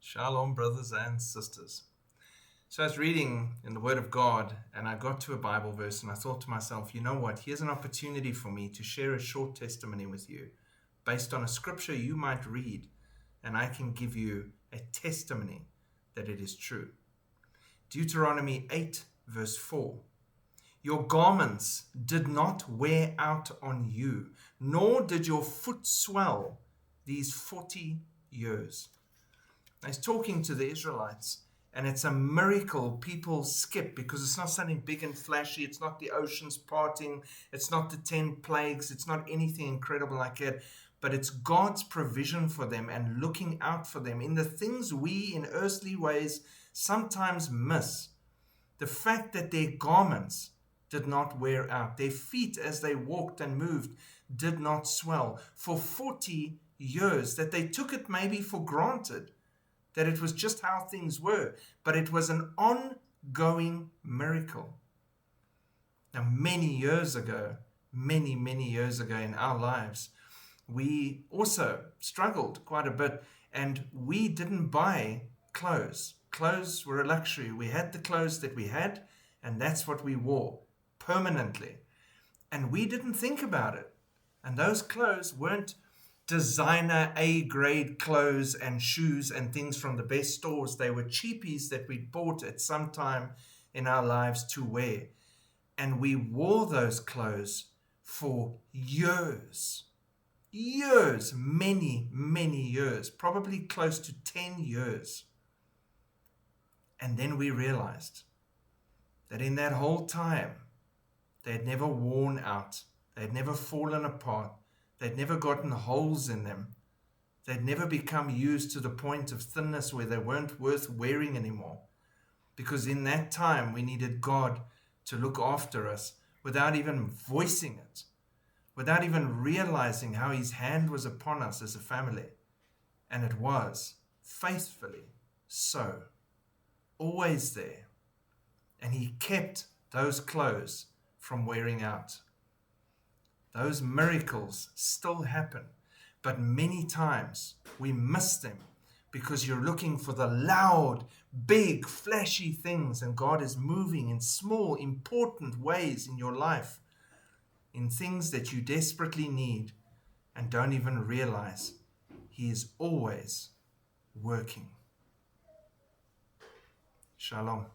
Shalom, brothers and sisters. So I was reading in the Word of God and I got to a Bible verse and I thought to myself, you know what? Here's an opportunity for me to share a short testimony with you based on a scripture you might read, and I can give you a testimony that it is true. Deuteronomy 8 verse 4. Your garments did not wear out on you, nor did your foot swell these 40 years. He's talking to the Israelites, and it's a miracle people skip because it's not something big and flashy. It's not the oceans parting. It's not the 10 plagues. It's not anything incredible like that. But it's God's provision for them and looking out for them in the things we in earthly ways sometimes miss. The fact that their garments did not wear out, their feet as they walked and moved did not swell for 40 years, that they took it maybe for granted, that it was just how things were, but it was an ongoing miracle. Now, many years ago in our lives, we also struggled quite a bit, and we didn't buy clothes. Clothes were a luxury. We had the clothes that we had, and that's what we wore permanently. And we didn't think about it. And those clothes weren't designer A-grade clothes and shoes and things from the best stores. They were cheapies that we bought at some time in our lives to wear. And we wore those clothes for years. Many years, probably close to 10 years. And then we realized that in that whole time, they had never worn out. They had never fallen apart. They'd never gotten holes in them. They'd never become used to the point of thinness where they weren't worth wearing anymore. Because in that time, we needed God to look after us without even voicing it, without even realizing how His hand was upon us as a family. And it was faithfully so, always there. And He kept those clothes from wearing out. Those miracles still happen, but many times we miss them because you're looking for the loud, big, flashy things, and God is moving in small, important ways in your life, in things that you desperately need and don't even realize. He is always working. Shalom.